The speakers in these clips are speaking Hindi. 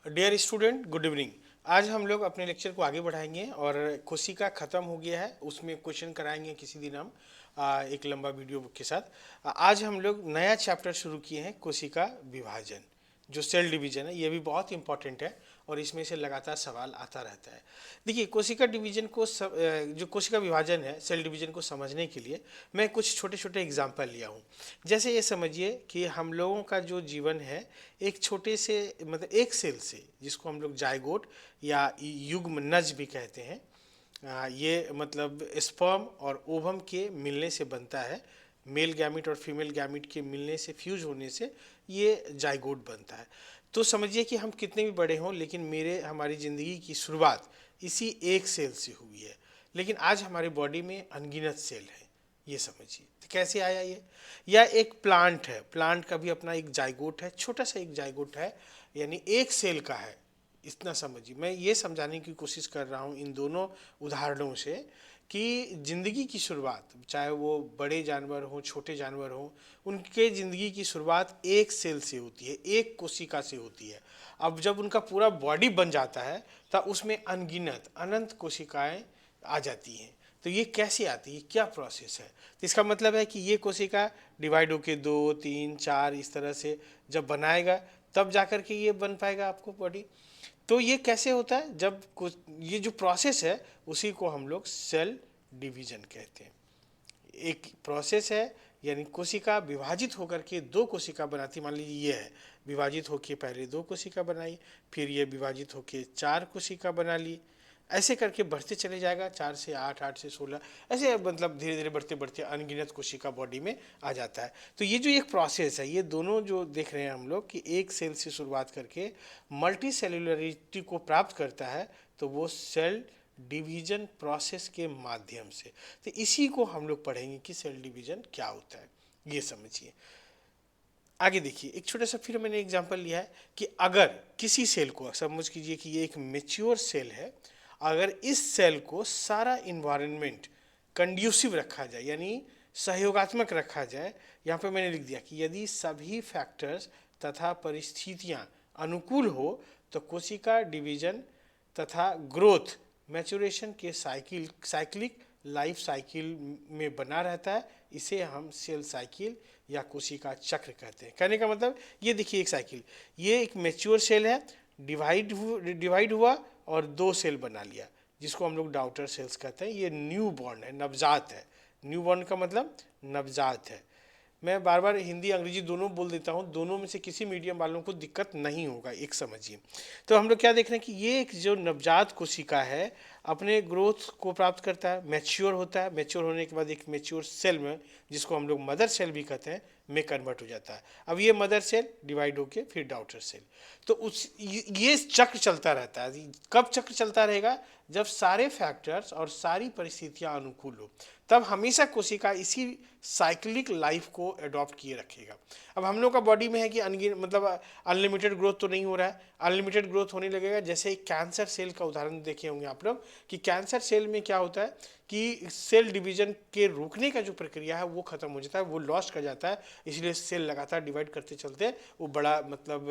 Dear student, good evening. आज हम लोग अपने लेक्चर को आगे बढ़ाएंगे और कोशिका खत्म हो गया है, उसमें क्वेश्चन कराएंगे किसी दिन हम एक लंबा वीडियो के साथ। आज हम लोग नया चैप्टर शुरू किए हैं, कोशिका विभाजन, जो सेल डिवीजन है। ये भी बहुत इंपॉर्टेंट है और इसमें से लगातार सवाल आता रहता है। देखिए, कोशिका डिवीजन को जो कोशिका विभाजन है, सेल डिवीजन को समझने के लिए मैं कुछ छोटे छोटे एग्जाम्पल लिया हूँ। जैसे ये समझिए कि हम लोगों का जो जीवन है, एक छोटे से मतलब एक सेल से, जिसको हम लोग जायगोट या युग्मनज भी कहते हैं, ये मतलब स्पर्म और ओवम के मिलने से बनता है। मेल गैमिट और फीमेल गैमिट के मिलने से, फ्यूज होने से ये जायगोट बनता है। तो समझिए कि हम कितने भी बड़े हों, लेकिन हमारी ज़िंदगी की शुरुआत इसी एक सेल से हुई है। लेकिन आज हमारे बॉडी में अनगिनत सेल हैं, ये समझिए। तो कैसे आया ये? या एक प्लांट है, प्लांट का भी अपना एक जाइगोट है, छोटा सा एक जाइगोट है, यानी एक सेल का है। इतना समझिए। मैं ये समझाने की कोशिश कर रहा हूँ इन दोनों उदाहरणों से कि ज़िंदगी की शुरुआत, चाहे वो बड़े जानवर हों, छोटे जानवर हों, उनके ज़िंदगी की शुरुआत एक सेल से होती है, एक कोशिका से होती है। अब जब उनका पूरा बॉडी बन जाता है, तब उसमें अनगिनत अनंत कोशिकाएं आ जाती हैं। तो ये कैसे आती है, क्या प्रोसेस है? तो इसका मतलब है कि ये कोशिका डिवाइड होके 2, 3, 4 इस तरह से जब बनाएगा, तब जाकर के ये बन पाएगा आपको बॉडी। तो ये कैसे होता है? जब कुछ ये जो प्रोसेस है, उसी को हम लोग सेल डिवीजन कहते हैं। एक प्रोसेस है, यानी कोशिका विभाजित होकर के दो कोशिका बनाती। मान लीजिए ये है, विभाजित होकर पहले दो कोशिका बनाई, फिर ये विभाजित होकर चार कोशिका बना ली। ऐसे करके बढ़ते चले जाएगा, 4 से 8, 8 से 16, ऐसे मतलब धीरे धीरे बढ़ते बढ़ते अनगिनत कोशिका बॉडी में आ जाता है। तो ये जो एक प्रोसेस है, ये दोनों जो देख रहे हैं हम लोग कि एक सेल से शुरुआत करके मल्टी सेलुलरिटी को प्राप्त करता है, तो वो सेल डिवीजन प्रोसेस के माध्यम से। तो इसी को हम लोग पढ़ेंगे कि सेल डिवीजन क्या होता है, ये समझिए। आगे देखिए, एक छोटा सा फिर मैंने एग्जांपल लिया है कि अगर किसी सेल को, समझ कीजिए कि ये एक मेच्योर सेल है, अगर इस सेल को सारा इन्वायरमेंट कंड्यूसिव रखा जाए, यानी सहयोगात्मक रखा जाए। यहाँ पे मैंने लिख दिया कि यदि सभी फैक्टर्स तथा परिस्थितियाँ अनुकूल हो, तो कोशिका डिवीजन तथा ग्रोथ मैचुरेशन के साइक्लिक लाइफ साइकिल में बना रहता है। इसे हम सेल साइकिल या कोशिका चक्र कहते हैं। कहने का मतलब, ये देखिए एक साइकिल, ये एक मैच्योर सेल है, डिवाइड हुआ और दो सेल बना लिया, जिसको हम लोग डाउटर सेल्स कहते हैं। ये न्यू बॉर्न है, नवजात है। न्यू बॉर्न का मतलब नवजात है। मैं बार बार हिंदी अंग्रेजी दोनों बोल देता हूँ, दोनों में से किसी मीडियम वालों को दिक्कत नहीं होगा, एक समझिए। तो हम लोग क्या देख रहे हैं कि ये एक जो नवजात कोशिका है, अपने ग्रोथ को प्राप्त करता है, मैच्योर होता है, मैच्योर होने के बाद एक मैच्योर सेल में, जिसको हम लोग मदर सेल भी कहते हैं, में कन्वर्ट हो जाता है। अब ये मदर सेल डिवाइड होके फिर डॉटर सेल। तो ये चक्र चलता रहता है। कब चक्र चलता रहेगा? जब सारे फैक्टर्स और सारी परिस्थितियां अनुकूल हो, तब हमेशा कोशिका इसी साइक्लिक लाइफ को अडॉप्ट किए रखेगा। अब हम लोग का बॉडी में है कि मतलब अनलिमिटेड ग्रोथ तो नहीं हो रहा है। अनलिमिटेड ग्रोथ होने लगेगा, जैसे कैंसर सेल का उदाहरण देखे होंगे आप लोग कि कैंसर सेल में क्या होता है कि सेल डिवीजन के रोकने का जो प्रक्रिया है वो खत्म हो जाता है, वो लॉस्ट कर जाता है। इसलिए सेल लगातार डिवाइड करते चलते वो बड़ा मतलब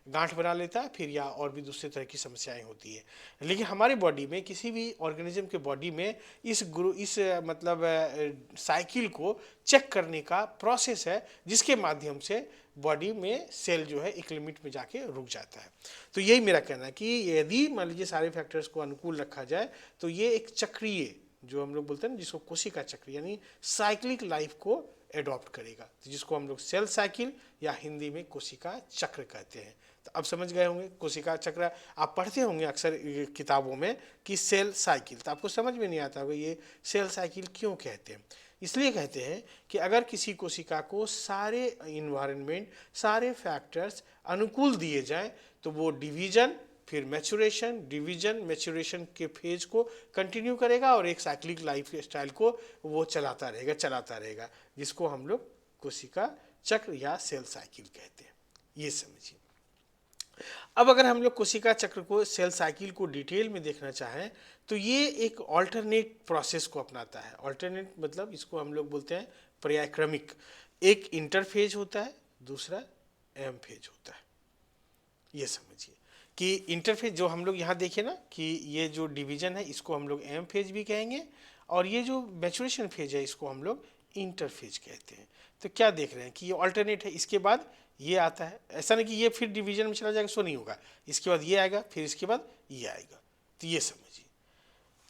गांठ बना लेता है, फिर या और भी दूसरे तरह की समस्याएं होती है। लेकिन हमारे बॉडी में, किसी भी ऑर्गेनिज्म के बॉडी में इस मतलब साइकिल को चेक करने का प्रोसेस है, जिसके माध्यम से बॉडी में सेल जो है एक लिमिट में जाके रुक जाता है। तो यही मेरा कहना है कि यदि मान लीजिए सारे फैक्टर्स को अनुकूल रखा जाए, तो ये एक चक्रीय, जो हम लोग बोलते हैं ना, जिसको कोशिका चक्र यानी साइक्लिक लाइफ को एडॉप्ट करेगा, तो जिसको हम लोग सेल साइकिल या हिंदी में कोशिका चक्र कहते हैं। तो अब समझ गए होंगे कोशिका चक्र। आप पढ़ते होंगे अक्सर किताबों में कि सेल साइकिल, तो आपको समझ में नहीं आता होगा ये सेल साइकिल क्यों कहते हैं। इसलिए कहते हैं कि अगर किसी कोशिका को सारे इन्वायरमेंट, सारे फैक्टर्स अनुकूल दिए जाएं, तो वो डिवीजन, फिर मैचुरेशन, डिवीजन मैचुरेशन के फेज को कंटिन्यू करेगा और एक साइक्लिक लाइफ स्टाइल को वो चलाता रहेगा, जिसको हम लोग कोशिका चक्र या सेल साइकिल कहते हैं। ये समझिए। अब अगर हम लोग कोशिका चक्र को, सेल साइकिल को डिटेल में देखना चाहें, तो ये एक ऑल्टरनेट प्रोसेस को अपनाता है। ऑल्टरनेट मतलब इसको हम लोग बोलते हैं पर्यायक्रमिक। एक इंटरफेज होता है, दूसरा एम फेज होता है। ये समझिए कि इंटरफेज जो हम लोग यहाँ देखें ना कि ये जो डिवीजन है इसको हम लोग एम फेज भी कहेंगे, और ये जो मैचुरेशन फेज है इसको हम लोग इंटरफेज कहते हैं। तो क्या देख रहे हैं कि ये ऑल्टरनेट है, इसके बाद ये आता है, ऐसा नहीं कि ये फिर डिवीजन में चला जाएगा, सो नहीं होगा, इसके बाद ये आएगा, फिर इसके बाद ये आएगा। तो ये समझिए।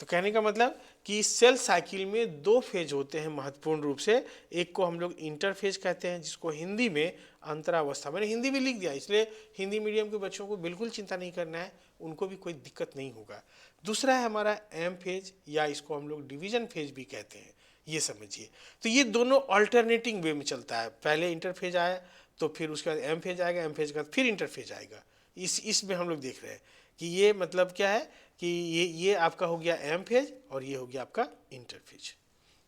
तो कहने का मतलब कि सेल साइकिल में दो फेज होते हैं महत्वपूर्ण रूप से। एक को हम लोग इंटरफेज कहते हैं, जिसको हिंदी में अंतरावस्था, मैंने हिंदी में लिख दिया, इसलिए हिंदी मीडियम के बच्चों को बिल्कुल चिंता नहीं करना है, उनको भी कोई दिक्कत नहीं होगा। दूसरा है हमारा एम फेज, या इसको हम लोग डिवीजन फेज भी कहते हैं, ये समझिए। तो ये दोनों अल्टरनेटिंग वे में चलता है, पहले इंटरफेज आया तो फिर उसके बाद एम फेज आएगा, एम फेज के बाद फिर इंटरफेज आएगा। इसमें हम लोग देख रहे हैं कि ये मतलब क्या है कि ये आपका हो गया एम फेज और ये हो गया आपका इंटरफेज,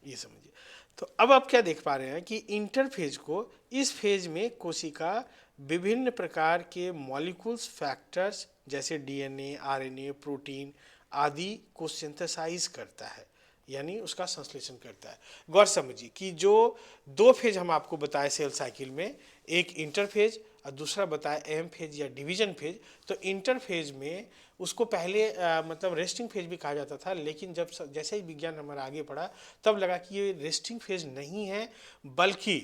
ये समझिए। तो अब आप क्या देख पा रहे हैं कि इंटरफेज को, इस फेज में कोशिका विभिन्न प्रकार के मॉलिक्यूल्स, फैक्टर्स जैसे डीएनए, आरएनए, प्रोटीन आदि को सिंथेसाइज करता है, यानी उसका संश्लेषण करता है। गौर समझिए कि जो दो फेज हम आपको बताए सेल साइकिल में, एक इंटरफेज और दूसरा बताया एम फेज या डिवीजन फेज। तो इंटरफेज में उसको पहले मतलब रेस्टिंग फेज भी कहा जाता था, लेकिन जब जैसे ही विज्ञान हमारा आगे बढ़ा तब लगा कि ये रेस्टिंग फेज नहीं है, बल्कि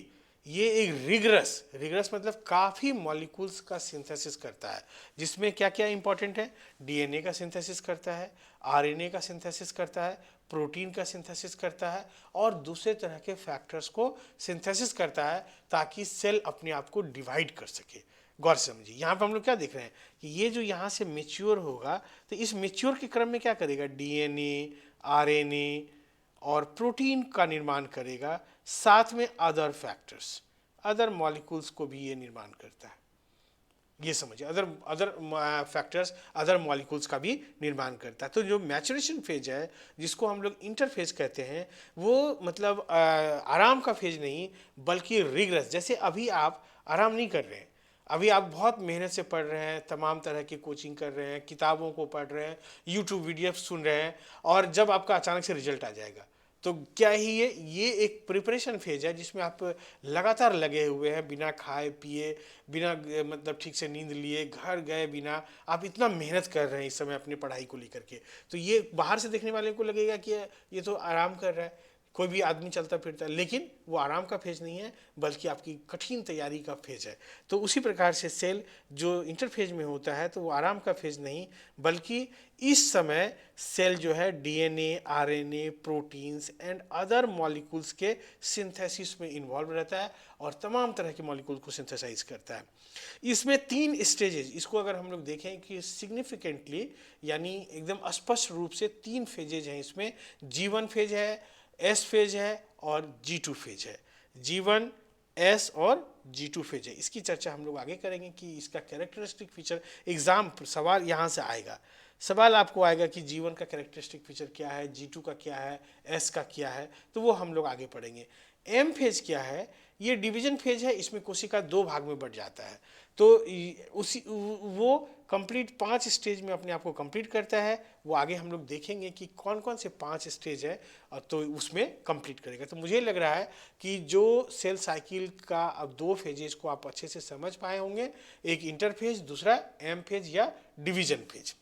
ये एक रिगरस मतलब काफ़ी मॉलिक्यूल्स का सिंथेसिस करता है, जिसमें क्या क्या इंपॉर्टेंट है, डीएनए का सिंथेसिस करता है, आरएनए का सिंथेसिस करता है, प्रोटीन का सिंथेसिस करता है, और दूसरे तरह के फैक्टर्स को सिंथेसिस करता है, ताकि सेल अपने आप को डिवाइड कर सके। गौर से समझिए, यहाँ पर हम लोग क्या देख रहे हैं कि ये जो यहाँ से मेच्योर होगा, तो इस मेच्योर के क्रम में क्या करेगा, डीएनए, आरएनए और प्रोटीन का निर्माण करेगा, साथ में अदर फैक्टर्स, अदर मॉलिक्यूल्स को भी ये निर्माण करता है, ये समझिए। अदर फैक्टर्स, अदर मॉलिक्यूल्स का भी निर्माण करता है। तो जो मैचुरेशन फेज है, जिसको हम लोग इंटरफेज कहते हैं, वो मतलब आराम का फेज नहीं, बल्कि रिगरस। जैसे अभी आप आराम नहीं कर रहे हैं, अभी आप बहुत मेहनत से पढ़ रहे हैं, तमाम तरह की कोचिंग कर रहे हैं, किताबों को पढ़ रहे हैं, यूट्यूब वीडियो सुन रहे हैं, और जब आपका अचानक से रिजल्ट आ जाएगा, तो क्या ही ये एक प्रिपरेशन फेज है, जिसमें आप लगातार लगे हुए हैं, बिना खाए पिए, बिना मतलब ठीक से नींद लिए, घर गए बिना, आप इतना मेहनत कर रहे हैं इस समय अपनी पढ़ाई को लेकर के। तो ये बाहर से देखने वाले को लगेगा कि ये तो आराम कर रहा है, कोई भी आदमी चलता फिरता है, लेकिन वो आराम का फेज नहीं है, बल्कि आपकी कठिन तैयारी का फेज है। तो उसी प्रकार से सेल जो इंटरफेज में होता है, तो वो आराम का फेज नहीं, बल्कि इस समय सेल जो है DNA, RNA, proteins and other molecules के सिंथेसिस में इन्वॉल्व रहता है, और तमाम तरह के मॉलिक्यूल को सिंथेसाइज करता है। इसमें तीन स्टेजेस, इसको अगर हम लोग देखें कि सिग्निफिकेंटली, यानी एकदम स्पष्ट रूप से तीन फेजेज हैं इसमें। G1 फेज है, एस फेज है और G2 फेज है। G1, एस और G2 फेज है। इसकी चर्चा हम लोग आगे करेंगे कि इसका कैरेक्टरिस्टिक फीचर, एग्जाम सवाल यहाँ से आएगा, सवाल आपको आएगा कि G1 का कैरेक्टरिस्टिक फीचर क्या है, G2 का क्या है, एस का क्या है, तो वो हम लोग आगे पढ़ेंगे। एम फेज क्या है, ये डिवीजन फेज है, इसमें कोशिका दो भाग में बढ़ जाता है। तो उसी वो कंप्लीट 5 स्टेज में अपने आप को कंप्लीट करता है। वो आगे हम लोग देखेंगे कि कौन कौन से 5 स्टेज है, और तो उसमें कंप्लीट करेगा। तो मुझे लग रहा है कि जो सेल साइकिल का अब 2 फेजेस को आप अच्छे से समझ पाए होंगे, एक इंटरफेज, दूसरा एम फेज या डिवीजन फेज।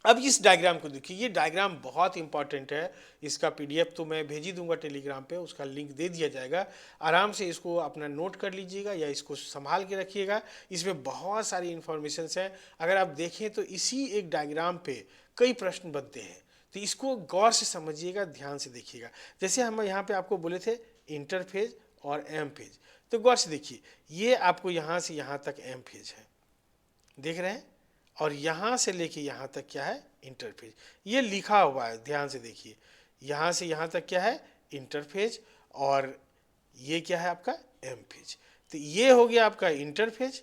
अब इस डायग्राम को देखिए, ये डायग्राम बहुत इंपॉर्टेंट है, इसका पीडीएफ तो मैं भेज ही दूंगा टेलीग्राम पे, उसका लिंक दे दिया जाएगा, आराम से इसको अपना नोट कर लीजिएगा या इसको संभाल के रखिएगा। इसमें बहुत सारी इन्फॉर्मेशंस हैं, अगर आप देखें तो इसी एक डायग्राम पे कई प्रश्न बनते हैं, तो इसको गौर से समझिएगा, ध्यान से देखिएगा। जैसे हम यहाँ पे आपको बोले थे इंटरफेज और एम फेज, तो गौर से देखिए, ये आपको यहाँ से यहाँ तक एम फेज है, देख रहे हैं, और यहाँ से लेके यहाँ तक क्या है, इंटरफेज। ये लिखा हुआ है, ध्यान से देखिए, यहाँ से यहाँ तक क्या है, इंटरफेज, और ये क्या है आपका एम फेज। तो ये हो गया आपका इंटरफेज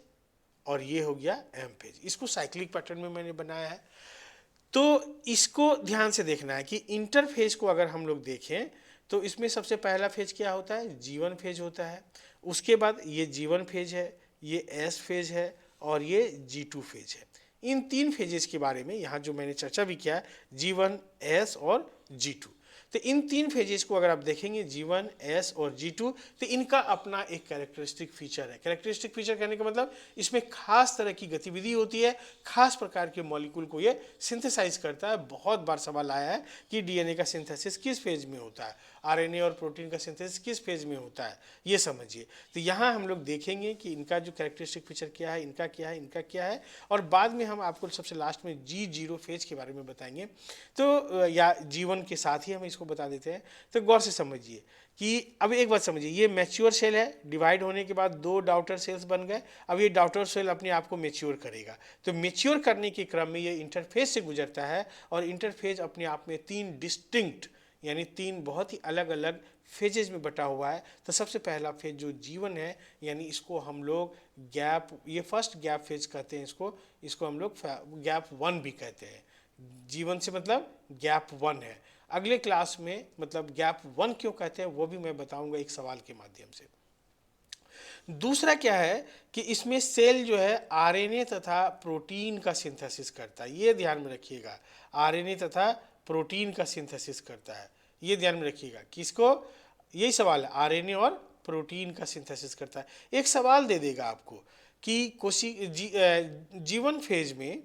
और ये हो गया एम फेज। इसको साइक्लिक पैटर्न में मैंने बनाया है। तो इसको ध्यान से देखना है कि इंटरफेज को अगर हम लोग देखें तो इसमें सबसे पहला फेज क्या होता है, G1 फेज होता है। उसके बाद ये G1 फेज है, ये एस फेज है और ये G2 फेज है। इन तीन फेजेस के बारे में यहाँ जो मैंने चर्चा भी किया है, G1, एस और G2। तो इन 3 फेजेस को अगर आप देखेंगे G1, S और G2, तो इनका अपना एक कैरेक्टरिस्टिक फीचर है। कैरेक्टरिस्टिक फीचर कहने का मतलब इसमें खास तरह की गतिविधि होती है, खास प्रकार के मॉलिक्यूल को ये सिंथेसाइज करता है। बहुत बार सवाल आया है कि डीएनए का सिंथेसिस किस फेज में होता है, आरएनए और प्रोटीन का सिंथेसिस किस फेज में होता है, ये समझिए। तो यहाँ हम लोग देखेंगे कि इनका जो कैरेक्टरिस्टिक फीचर क्या है, इनका क्या है, इनका क्या है, और बाद में हम आपको सबसे लास्ट में G0 फेज के बारे में बताएंगे। तो या G1 के साथ ही हम इसको बता देते हैं। तो गौर से समझिए कि अब एक बात समझिए, ये मैच्योर सेल है, डिवाइड होने के बाद 2 डॉटर सेल्स बन गए। अब ये डॉटर सेल अपने आप को मैच्योर करेगा, तो मैच्योर करने के क्रम में ये इंटरफेज से गुजरता है, और इंटरफेज अपने आप में 3 डिस्टिंक्ट यानी 3 बहुत ही अलग अलग फेजेज में बटा हुआ है। तो सबसे पहला फेज जो G1 है, यानी इसको हम लोग गैप, ये फर्स्ट गैप फेज कहते हैं, इसको हम लोग गैप 1 भी कहते हैं। G1 से मतलब गैप 1 है। अगले क्लास में मतलब गैप 1 क्यों कहते हैं वो भी मैं बताऊंगा एक सवाल के माध्यम से। दूसरा क्या है कि इसमें सेल जो है आरएनए तथा प्रोटीन का सिंथेसिस करता है, ये ध्यान में रखिएगा। आरएनए तथा प्रोटीन का सिंथेसिस करता है, ये ध्यान में रखिएगा। किसको, यही सवाल है, आरएनए और प्रोटीन का सिंथेसिस करता है। एक सवाल दे देगा आपको कि G1 फेज में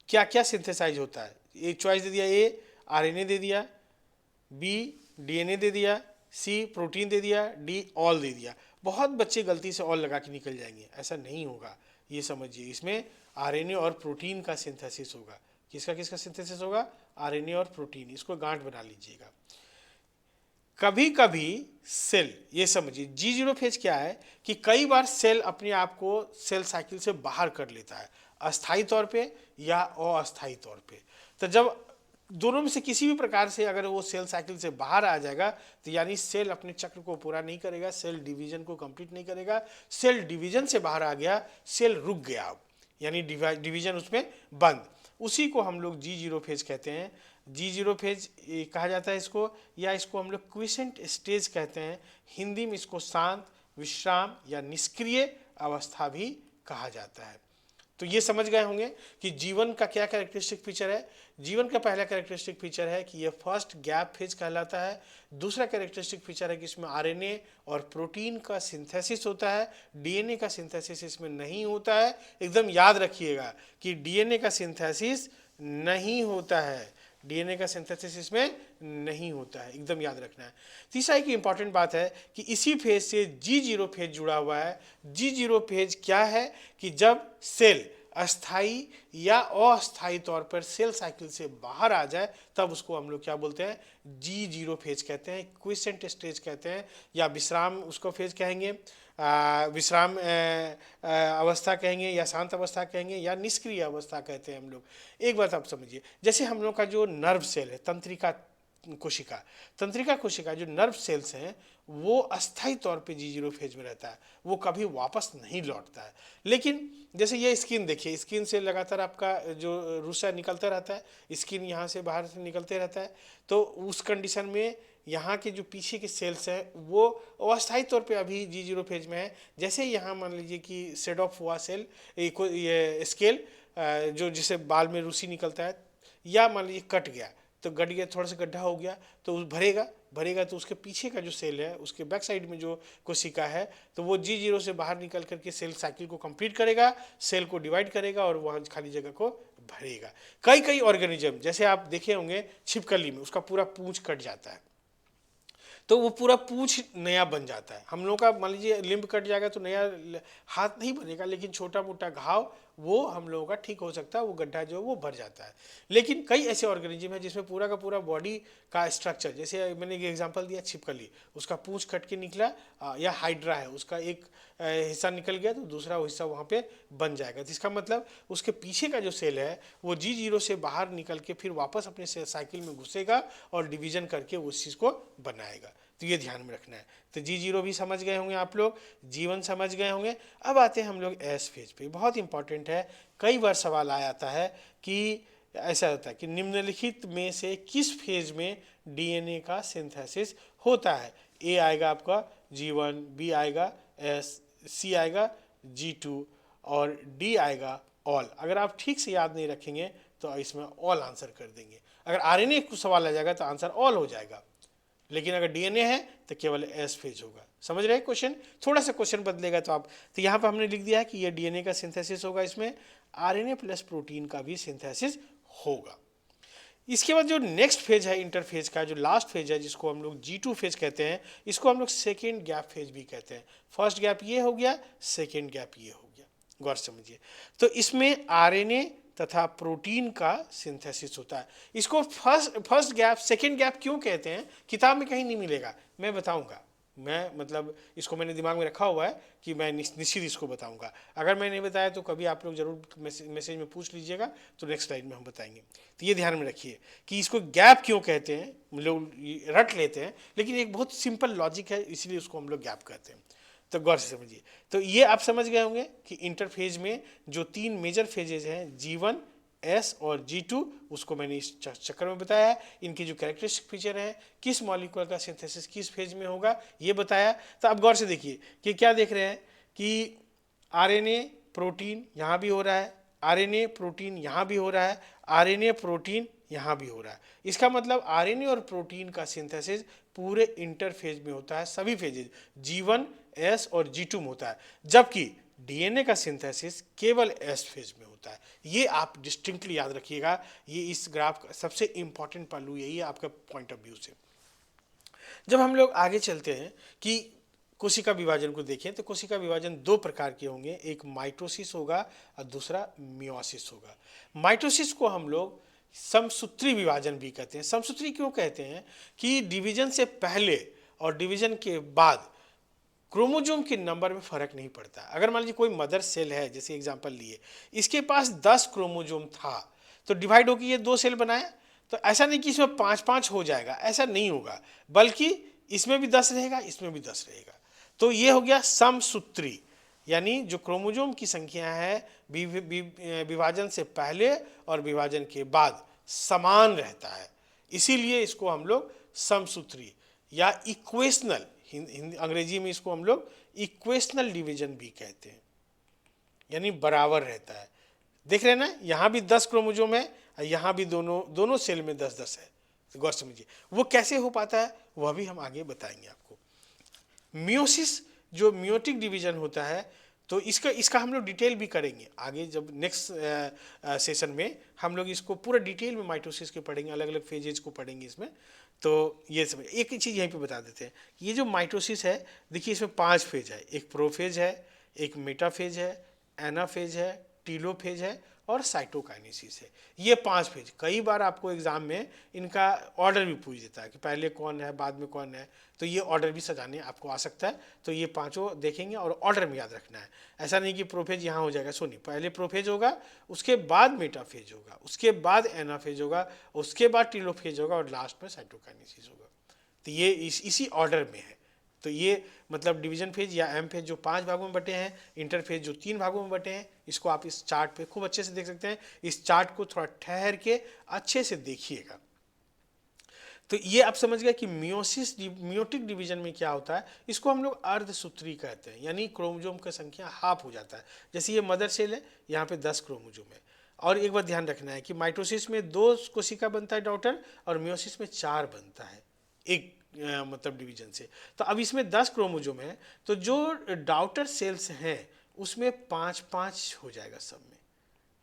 क्या क्या सिंथेसाइज होता है। एक चॉइस दे दिया, ए आरएनए दे दिया, बी डीएनए दे दिया, सी प्रोटीन दे दिया, डी ऑल दे दिया। बहुत बच्चे गलती से ऑल लगा के निकल जाएंगे, ऐसा नहीं होगा, ये समझिए। इसमें आरएनए और प्रोटीन का सिंथेसिस होगा। किसका किसका सिंथेसिस होगा, आरएनए और प्रोटीन, इसको गांठ बना लीजिएगा। कभी कभी सेल, ये समझिए G0 फेज क्या है कि कई बार सेल अपने आप को सेल साइकिल से बाहर कर लेता है, अस्थायी तौर पे या अस्थायी तौर पे। तो जब दोनों में से किसी भी प्रकार से अगर वो सेल साइकिल से बाहर आ जाएगा, तो यानी सेल अपने चक्र को पूरा नहीं करेगा, सेल डिवीजन को कंप्लीट नहीं करेगा। सेल डिवीजन से बाहर आ गया, सेल रुक गया, अब यानी डिवीजन उसमें बंद। उसी को हम लोग G0 फेज कहते हैं। G0 फेज कहा जाता है इसको, या इसको हम लोग क्विसेंट स्टेज कहते हैं। हिंदी में इसको शांत, विश्राम या निष्क्रिय अवस्था भी कहा जाता है। तो ये समझ गए होंगे कि G1 का क्या कैरेक्टरिस्टिक फीचर है। G1 का पहला कैरेक्टरिस्टिक फीचर है कि ये फर्स्ट गैप फेज कहलाता है। दूसरा कैरेक्टरिस्टिक फीचर है कि इसमें आरएनए और प्रोटीन का सिंथेसिस होता है, डीएनए का सिंथेसिस इसमें नहीं होता है। एकदम याद रखिएगा कि डीएनए का सिंथेसिस नहीं होता है, डीएनए का सिंथेसिस इसमें नहीं होता है, एकदम याद रखना है। तीसरा एक इंपॉर्टेंट बात है कि इसी फेज से G0 फेज जुड़ा हुआ है। G0 फेज क्या है कि जब सेल अस्थाई या अस्थायी तौर पर सेल साइकिल से बाहर आ जाए, तब उसको हम लोग क्या बोलते हैं, G0 फेज कहते हैं, क्विसेंट स्टेज कहते हैं, या विश्राम उसको फेज कहेंगे, विश्राम अवस्था कहेंगे, या शांत अवस्था कहेंगे, या निष्क्रिय अवस्था कहते हैं हम लोग। एक बात आप समझिए, जैसे हम लोग का जो नर्व सेल है, तंत्रिका कोशिका जो नर्व सेल्स हैं, वो अस्थायी तौर पे G0 फेज में रहता है, वो कभी वापस नहीं लौटता है। लेकिन जैसे ये स्किन देखिए, स्किन से लगातार आपका जो रुसा निकलता रहता है, स्किन यहाँ से बाहर से निकलते रहता है। तो उस कंडीशन में यहाँ के जो पीछे के सेल्स हैं वो अस्थायी तौर पे अभी G0 फेज में है। जैसे यहाँ मान लीजिए कि सेड ऑफ हुआ सेल, ये स्केल जो जिसे बाल में रूसी निकलता है, या मान लीजिए कट गया, तो गट गया, थोड़ा सा गड्ढा हो गया, तो भरेगा तो उसके पीछे का जो सेल है, उसके बैक साइड में जो कोशिका है, तो वो G0 से बाहर निकल करके सेल साइकिल को कंप्लीट करेगा, सेल को डिवाइड करेगा और वहाँ खाली जगह को भरेगा। कई ऑर्गेनिज्म, जैसे आप देखे होंगे छिपकली में उसका पूरा पूंछ कट जाता है, तो वो पूरा पूंछ नया बन जाता है। हम लोग का मान लीजिए लिम्ब कट जाएगा तो नया हाथ नहीं बनेगा, लेकिन छोटा मोटा घाव वो हम लोगों का ठीक हो सकता है, वो गड्ढा जो है वो भर जाता है। लेकिन कई ऐसे ऑर्गेनिज्म है जिसमें पूरा का पूरा बॉडी का स्ट्रक्चर, जैसे मैंने एक एग्जांपल दिया छिपकली, उसका पूंछ कट के निकला, या हाइड्रा है, उसका एक हिस्सा निकल गया तो दूसरा हिस्सा वहाँ पे बन जाएगा। तो इसका मतलब उसके पीछे का जो सेल है वो G0 से बाहर निकल के फिर वापस अपने सेल साइकिल में घुसेगा और डिवीजन करके उस चीज़ को बनाएगा। तो ये ध्यान में रखना है। तो G0 भी समझ गए होंगे आप लोग, G1 समझ गए होंगे। अब आते हैं हम लोग S फेज पे, बहुत इंपॉर्टेंट है। कई बार सवाल आ जाता है कि ऐसा होता है कि निम्नलिखित में से किस फेज में डीएनए का सिंथेसिस होता है। ए आएगा आपका G1, बी आएगा S, सी आएगा G2 और डी आएगा ऑल। अगर आप ठीक से याद नहीं रखेंगे तो इसमें ऑल आंसर कर देंगे। अगर आरएनए को सवाल आ जाएगा तो आंसर ऑल हो जाएगा, लेकिन अगर डीएनए है तो केवल एस फेज होगा। समझ रहे हैं क्वेश्चन? थोड़ा सा क्वेश्चन बदलेगा तो आप, तो यहाँ पर हमने लिख दिया है कि ये डीएनए का सिंथेसिस होगा, इसमें आरएनए प्लस प्रोटीन का भी सिंथेसिस होगा। इसके बाद जो नेक्स्ट फेज है इंटरफेज का, जो लास्ट फेज है जिसको हम लोग G2 फेज कहते हैं, इसको हम लोग सेकेंड गैप फेज भी कहते हैं। फर्स्ट गैप ये हो गया, सेकेंड गैप ये हो गया, गौर समझिए। तो इसमें आरएनए तथा प्रोटीन का सिंथेसिस होता है। इसको फर्स्ट गैप सेकेंड गैप क्यों कहते हैं, किताब में कहीं नहीं मिलेगा, मैं बताऊंगा। मैं मतलब इसको मैंने दिमाग में रखा हुआ है कि मैं निश्चित इसको बताऊंगा। अगर मैं नहीं बताया तो कभी आप लोग जरूर मैसेज में पूछ लीजिएगा, तो नेक्स्ट स्लाइड में हम बताएंगे। तो ये ध्यान में रखिए कि इसको गैप क्यों कहते हैं, लोग रट लेते हैं, लेकिन एक बहुत सिंपल लॉजिक है, इसलिए उसको हम लोग गैप कहते हैं। तो गौर से समझिए। तो ये आप समझ गए होंगे कि इंटरफेज में जो 3 मेजर फेजेज हैं, G1, S और G2, उसको मैंने इस चक्कर में बताया है। इनकी जो कैरेक्टरिस्टिक फीचर है, किस मॉलिक्यूल का सिंथेसिस किस फेज में होगा, ये बताया। तो अब गौर से देखिए कि क्या देख रहे हैं कि आरएनए प्रोटीन यहाँ भी हो रहा है, आरएनए प्रोटीन यहाँ भी हो रहा है, आरएनए प्रोटीन यहाँ भी हो रहा है। इसका मतलब आरएनए और प्रोटीन का सिंथेसिस पूरे इंटरफेज में होता है, सभी फेजेज G1, S और G2 में होता है, जबकि डीएनए का सिंथेसिस केवल एस फेज में होता है। ये आप डिस्टिंक्टली याद रखिएगा, ये इस ग्राफ का सबसे इंपॉर्टेंट पहलू यही है आपका पॉइंट ऑफ व्यू से। जब हम लोग आगे चलते हैं कि कोशिका विभाजन को देखें, तो कोशिका विभाजन 2 प्रकार के होंगे, एक माइटोसिस होगा और दूसरा मियोसिस होगा। माइटोसिस को हम लोग समसूत्री विभाजन भी कहते हैं। समसूत्री क्यों कहते हैं कि डिवीजन से पहले और डिवीजन के बाद क्रोमोजोम के नंबर में फर्क नहीं पड़ता। अगर मान लीजिए कोई मदर सेल है, जैसे एग्जांपल लिए, इसके पास 10 क्रोमोजोम था, तो डिवाइड होकर ये 2 सेल बनाया, तो ऐसा नहीं कि इसमें 5-5 हो जाएगा, ऐसा नहीं होगा, बल्कि इसमें भी 10 रहेगा, इसमें भी 10 रहेगा। तो ये हो गया समसूत्री, यानी जो क्रोमोजोम की संख्या है विभाजन से पहले और विभाजन के बाद समान रहता है, इसीलिए इसको हम लोग समसूत्री या इक्वेशनल, अंग्रेजी में इसको हम लोग इक्वेशनल डिवीजन भी कहते हैं, यानी बराबर रहता है। देख रहे हैं ना, यहाँ भी 10 क्रोमोजोम है, यहाँ भी दोनों सेल में 10-10 है। तो गौर समझिए वो कैसे हो पाता है, वह भी हम आगे बताएंगे आपको। मियोसिस जो मियोटिक डिवीजन होता है, तो इसका हम लोग डिटेल भी करेंगे आगे, जब नेक्स्ट सेशन में हम लोग इसको पूरा डिटेल में माइटोसिस के पढ़ेंगे, अलग अलग फेजेज को पढ़ेंगे इसमें। तो ये सब एक चीज़ यहीं पे बता देते हैं, ये जो माइटोसिस है, देखिए इसमें 5 फेज है, एक प्रोफेज है, एक मेटाफेज है, एनाफेज है, टीलोफेज है और साइटोकाइनेसिस है। ये 5 फेज, कई बार आपको एग्जाम में इनका ऑर्डर भी पूछ देता है कि पहले कौन है बाद में कौन है, तो ये ऑर्डर भी सजाने आपको आ सकता है। तो ये 5 देखेंगे और ऑर्डर में याद रखना है, ऐसा नहीं कि प्रोफेज यहाँ हो जाएगा। सुनिए, पहले प्रोफेज होगा, उसके बाद मेटाफेज होगा, उसके बाद एनाफेज होगा, उसके बाद टीलोफेज होगा और लास्ट में साइटोकाइनेसिस होगा। तो ये इसी ऑर्डर में है। तो ये मतलब डिवीजन फेज या एम फेज जो 5 भागों में बटे हैं, इंटरफेज जो 3 भागों में बटे हैं, इसको आप इस चार्ट पे खूब अच्छे से देख सकते हैं। इस चार्ट को थोड़ा ठहर के अच्छे से देखिएगा। तो ये आप समझ गए कि मियोटिक डिवीजन में क्या होता है, इसको हम लोग अर्धसूत्री कहते हैं, यानी क्रोमोजोम का संख्या हाफ हो जाता है। जैसे ये मदर सेल है, यहाँ पे 10 क्रोमोजोम है। और एक बात ध्यान रखना है कि माइटोसिस में 2 कोशिका बनता है डॉटर, और मियोसिस में 4 बनता है एक मतलब डिवीजन से। तो अब इसमें 10 क्रोमोजोम है, तो जो डॉटर सेल्स हैं उसमें 5-5 हो जाएगा सब में,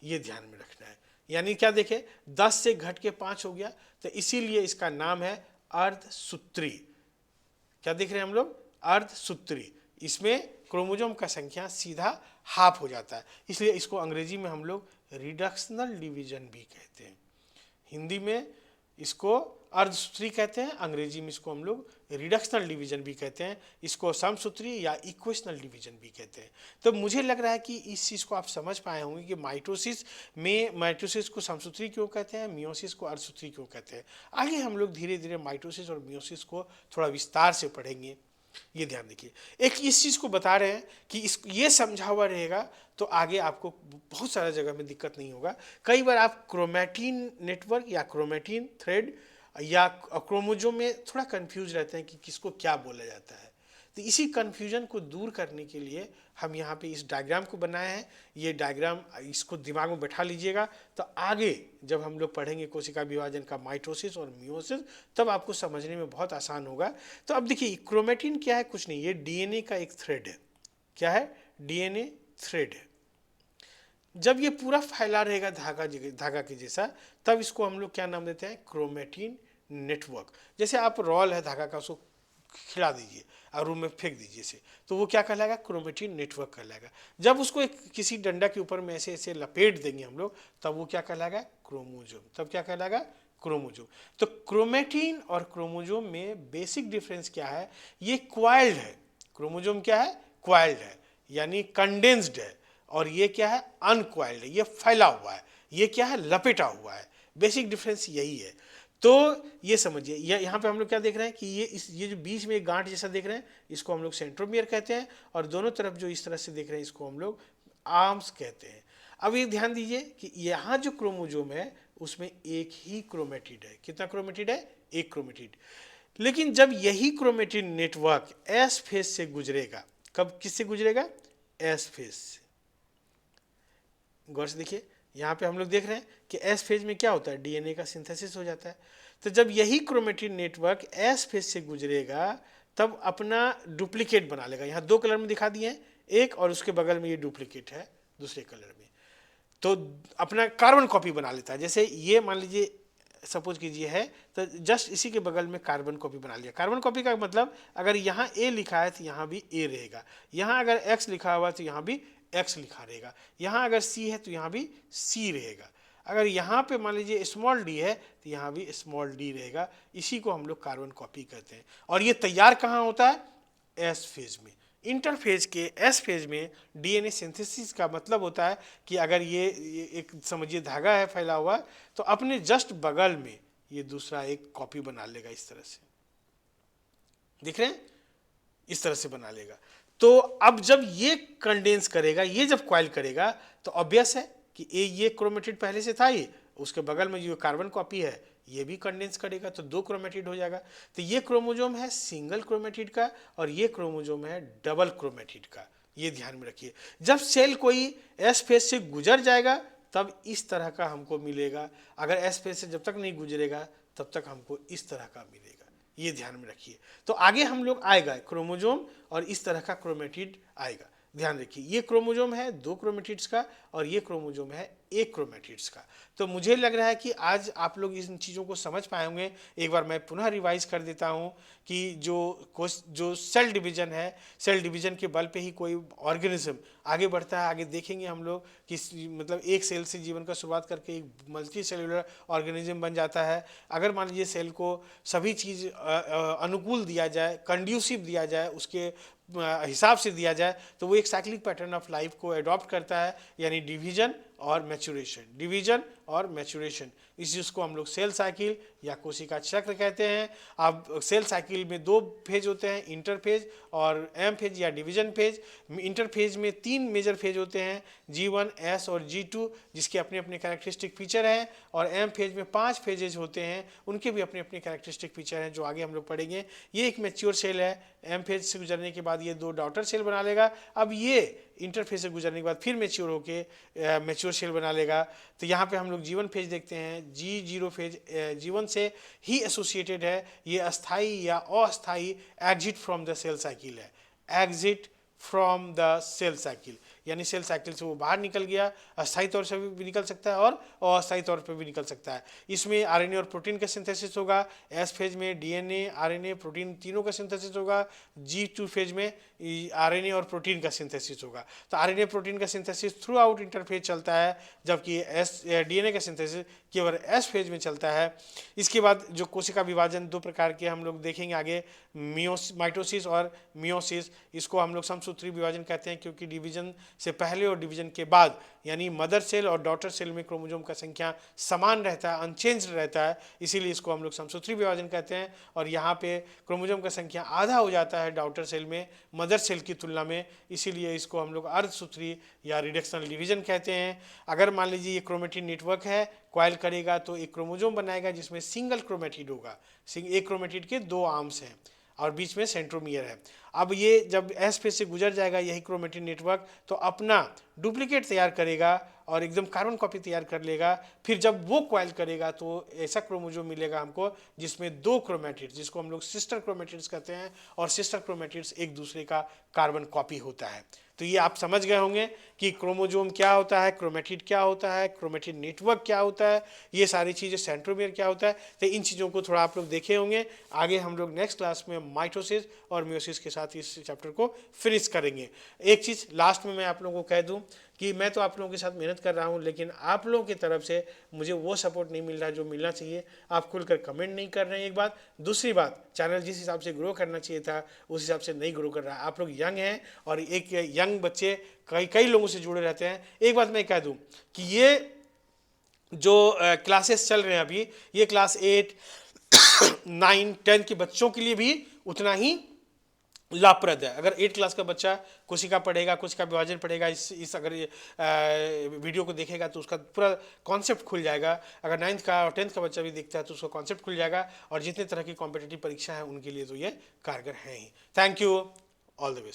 ये ध्यान में रखना है। यानी क्या देखें, 10 से घट के 5 हो गया, तो इसीलिए इसका नाम है अर्धसूत्री। क्या देख रहे हैं हम लोग, अर्धसूत्री। इसमें क्रोमोजोम का संख्या सीधा हाफ हो जाता है, इसलिए इसको अंग्रेजी में हम लोग रिडक्शनल डिवीजन भी कहते हैं। हिंदी में इसको अर्धसूत्री कहते हैं, अंग्रेजी में इसको हम लोग रिडक्शनल डिवीजन भी कहते हैं, इसको समसूत्री या इक्वेशनल डिवीजन भी कहते हैं। तो मुझे लग रहा है कि इस चीज़ को आप समझ पाए होंगे कि माइटोसिस को समसूत्री क्यों कहते हैं, मियोसिस को अर्धसूत्री क्यों कहते हैं। आगे हम लोग धीरे धीरे माइटोसिस और मियोसिस को थोड़ा विस्तार से पढ़ेंगे। ये ध्यान देखिए, एक इस चीज़ को बता रहे हैं कि ये समझा हुआ रहेगा तो आगे आपको बहुत सारा जगह में दिक्कत नहीं होगा। कई बार आप क्रोमैटिन नेटवर्क या क्रोमैटिन थ्रेड या क्रोमोजोम में थोड़ा कंफ्यूज रहते हैं कि किसको क्या बोला जाता है। तो इसी कन्फ्यूजन को दूर करने के लिए हम यहाँ पे इस डायग्राम को बनाए हैं। ये डायग्राम इसको दिमाग में बैठा लीजिएगा, तो आगे जब हम लोग पढ़ेंगे कोशिका विभाजन का माइटोसिस और मियोसिस, तब आपको समझने में बहुत आसान होगा। तो अब देखिए क्रोमेटिन क्या है, कुछ नहीं, ये डीएनए का एक थ्रेड है। क्या है? डीएनए थ्रेड है। जब ये पूरा फैला रहेगा धागा के जैसा, तब इसको हम लोग क्या नाम देते हैं? Chromatin network. जैसे आप रोल है धागा का, उसको खिला दीजिए और रूम में फेंक दीजिए इसे, तो वो क्या कहलाएगा? क्रोमेटिन नेटवर्क कहलाएगा। जब उसको एक किसी डंडा के ऊपर में ऐसे ऐसे लपेट देंगे हम लोग, तब वो क्या कहलाएगा? क्रोमोजोम। तब क्या कहलाएगा? क्रोमोजोम। तो क्रोमेटिन और क्रोमोजोम में बेसिक डिफरेंस क्या है? ये क्वाइल्ड है। क्रोमोजोम क्या है? क्वाइल्ड है, यानी कंडेंस्ड है, और ये क्या है? अनक्वाइल्ड है, ये फैला हुआ है। ये क्या है? लपेटा हुआ है। बेसिक डिफरेंस यही है। तो ये समझिए, यहाँ पे हम लोग क्या देख रहे हैं कि ये जो बीच में एक गांठ जैसा देख रहे हैं, इसको हम लोग सेंट्रोमियर कहते हैं, और दोनों तरफ जो इस तरह से देख रहे हैं, इसको हम लोग आर्म्स कहते हैं। अब ये ध्यान दीजिए कि यहाँ जो क्रोमोजोम है उसमें एक ही क्रोमेटिड है। कितना क्रोमेटिड है? एक क्रोमेटिड। लेकिन जब यही क्रोमेटिन नेटवर्क एस फेज से गुजरेगा, कब किससे गुजरेगा? एस फेज से। गौर से देखिए, यहाँ पे हम लोग देख रहे हैं कि एस फेज में क्या होता है? डीएनए का सिंथेसिस हो जाता है। तो जब यही क्रोमेटिन नेटवर्क एस फेज से गुजरेगा, तब अपना डुप्लीकेट बना लेगा। यहाँ दो कलर में दिखा दिए हैं, एक और उसके बगल में ये डुप्लीकेट है दूसरे कलर में, तो अपना कार्बन कॉपी बना लेता है। जैसे ये मान लीजिए, सपोज कीजिए है, तो जस्ट इसी के बगल में कार्बन कॉपी बना लिया। कार्बन कॉपी का मतलब अगर यहाँ ए लिखा है तो यहाँ भी ए रहेगा, यहाँ अगर एक्स लिखा हुआ तो यहाँ भी एक्स लिखा रहेगा, यहाँ अगर सी है तो यहाँ भी सी रहेगा, अगर यहाँ पे मान लीजिए स्मॉल डी है तो यहाँ भी स्मॉल डी रहेगा। इसी को हम लोग कार्बन कॉपी कहते हैं। और ये तैयार कहाँ होता है? एस फेज में। इंटरफेज के एस फेज में डीएनए सिंथेसिस का मतलब होता है कि अगर ये एक समझिए धागा है फैला हुआ, तो अपने जस्ट बगल में ये दूसरा एक कॉपी बना लेगा। इस तरह से दिख रहे हैं? इस तरह से बना लेगा। तो अब जब ये कंडेंस करेगा, ये जब क्वाइल करेगा, तो ऑब्वियस है कि ये क्रोमेटिड पहले से था, ही उसके बगल में जो कार्बन कॉपी है ये भी कंडेंस करेगा, तो दो क्रोमेटिड हो जाएगा। तो ये क्रोमोजोम है सिंगल क्रोमेटिड का, और ये क्रोमोजोम है डबल क्रोमेटिड का। ये ध्यान में रखिए। जब सेल कोई एस फेज से गुजर जाएगा, तब इस तरह का हमको मिलेगा। अगर एस फेज से जब तक नहीं गुजरेगा, तब तक हमको इस तरह का मिलेगा। ये ध्यान में रखिए। तो आगे हम लोग आएगा क्रोमोजोम, और इस तरह का क्रोमेटिड आएगा। ध्यान रखिए, ये क्रोमोजोम है दो क्रोमेटिड्स का, और ये क्रोमोजोम है एक क्रोमेटिड्स का। तो मुझे लग रहा है कि आज आप लोग इन चीज़ों को समझ पाए होंगे। एक बार मैं पुनः रिवाइज कर देता हूँ कि जो सेल डिवीजन है, सेल डिवीजन के बल पे ही कोई ऑर्गेनिज्म आगे बढ़ता है। आगे देखेंगे हम लोग कि मतलब एक सेल से जीवन का शुरुआत करके एक मल्टी सेलुलर ऑर्गेनिज्म बन जाता है। अगर मान लीजिए सेल को सभी चीज़ अनुकूल दिया जाए, कंड्यूसिव दिया जाए, उसके हिसाब से दिया जाए, तो वो एक साइक्लिक पैटर्न ऑफ लाइफ को अडॉप्ट करता है, यानी डिवीजन और मैच्योरेशन, डिवीजन और मैच्योरेशन। इस चीज़ को हम लोग सेल साइकिल या कोशिका चक्र कहते हैं। अब सेल साइकिल में दो फेज होते हैं, इंटरफेज और एम फेज या डिवीजन फेज। इंटरफेज में तीन मेजर फेज होते हैं, G1, S और G2, जिसके अपने अपने कैरेक्टरिस्टिक फीचर हैं। और एम फेज में 5 फेजेज होते हैं, उनके भी अपने अपने कैरेक्टरिस्टिक फीचर हैं, जो आगे हम लोग पढ़ेंगे। ये एक मैच्योर सेल है। एम फेज से गुजरने के बाद ये दो डॉटर सेल बना लेगा। अब ये इंटरफेज से गुजरने के बाद फिर मैच्योर होके मैच्योर सेल बना लेगा। तो यहाँ पे हम लोग G1 फेज देखते हैं। G0 फेज G1 से ही एसोसिएटेड है। ये अस्थाई या अस्थाई exit from the cell cycle है, exit from the cell cycle, यानी सेल साइकिल से वो बाहर निकल गया। अस्थायी तौर से भी निकल सकता है और अस्थायी तौर पर भी निकल सकता है। इसमें आरएनए और प्रोटीन का सिंथेसिस होगा। एस फेज में डीएनए, आरएनए, प्रोटीन तीनों का सिंथेसिस होगा। G2 फेज में आरएनए और प्रोटीन का सिंथेसिस होगा। तो आरएनए प्रोटीन का सिंथेसिस थ्रू आउट इंटरफेज चलता है, जबकि डीएनए का सिंथेसिस केवल एस फेज में चलता है। इसके बाद जो कोशिका विभाजन दो प्रकार के हम लोग देखेंगे आगे, माइटोसिस और मियोसिस। इसको हम लोग समसूत्री विभाजन कहते हैं, क्योंकि डिवीजन से पहले और डिवीजन के बाद, यानी मदर सेल और डॉटर सेल में क्रोमोसोम का संख्या समान रहता है, अनचेंज्ड रहता है, इसीलिए इसको हम लोग समसूत्री विभाजन कहते हैं। और यहाँ पे क्रोमोसोम का संख्या आधा हो जाता है डॉटर सेल में मदर सेल की तुलना में, इसीलिए इसको हम लोग अर्धसूत्री या रिडक्शनल डिवीजन कहते हैं। अगर मान लीजिए ये क्रोमेटिन नेटवर्क है, क्वाइल करेगा तो एक क्रोमोसोम बनाएगा जिसमें सिंगल क्रोमेटिड होगा। एक क्रोमेटिड के दो आर्म्स हैं। और बीच में सेंट्रोमियर है। अब ये जब एस फेज से गुजर जाएगा यही क्रोमेटिन नेटवर्क, तो अपना डुप्लीकेट तैयार करेगा और एकदम कार्बन कॉपी तैयार कर लेगा। फिर जब वो कॉइल करेगा तो ऐसा क्रोमोसोम मिलेगा हमको जिसमें 2 क्रोमेटिड्स, जिसको हम लोग सिस्टर क्रोमेटिड्स कहते हैं, और सिस्टर क्रोमेटिड्स एक दूसरे का कार्बन कॉपी होता है। तो ये आप समझ गए होंगे कि क्रोमोसोम क्या होता है, क्रोमेटिड क्या होता है, क्रोमेटिड नेटवर्क क्या होता है, ये सारी चीज़ें, सेंट्रोमियर क्या होता है। तो इन चीज़ों को थोड़ा आप लोग देखे होंगे। आगे हम लोग नेक्स्ट क्लास में माइटोसिस और मियोसिस के साथ इस चैप्टर को फिनिश करेंगे। एक चीज़ लास्ट में मैं आप लोगों को कह दूं कि मैं तो आप लोगों के साथ मेहनत कर रहा हूं, लेकिन आप लोगों की तरफ से मुझे वो सपोर्ट नहीं मिल रहा जो मिलना चाहिए। आप खुलकर कमेंट नहीं कर रहे हैं, एक बात। दूसरी बात, चैनल जिस हिसाब से ग्रो करना चाहिए था उस हिसाब से नहीं ग्रो कर रहा है। आप लोग यंग हैं और एक यंग बच्चे कई कई लोगों से जुड़े रहते हैं। एक बात मैं कह दूं कि ये जो क्लासेस चल रहे हैं अभी, ये क्लास 8, 9, 10 के बच्चों के लिए भी उतना ही लाभप्रद है। अगर 8 क्लास का बच्चा कोशिका पढ़ेगा, कोशिका विभाजन पढ़ेगा, इस अगर ये वीडियो को देखेगा तो उसका पूरा कॉन्सेप्ट खुल जाएगा। अगर 9th का और 10th का बच्चा भी देखता है तो उसका कॉन्सेप्ट खुल जाएगा, और जितने तरह की कॉम्पिटिटिव परीक्षा है उनके लिए तो ये कारगर है ही। Thank you, all the best.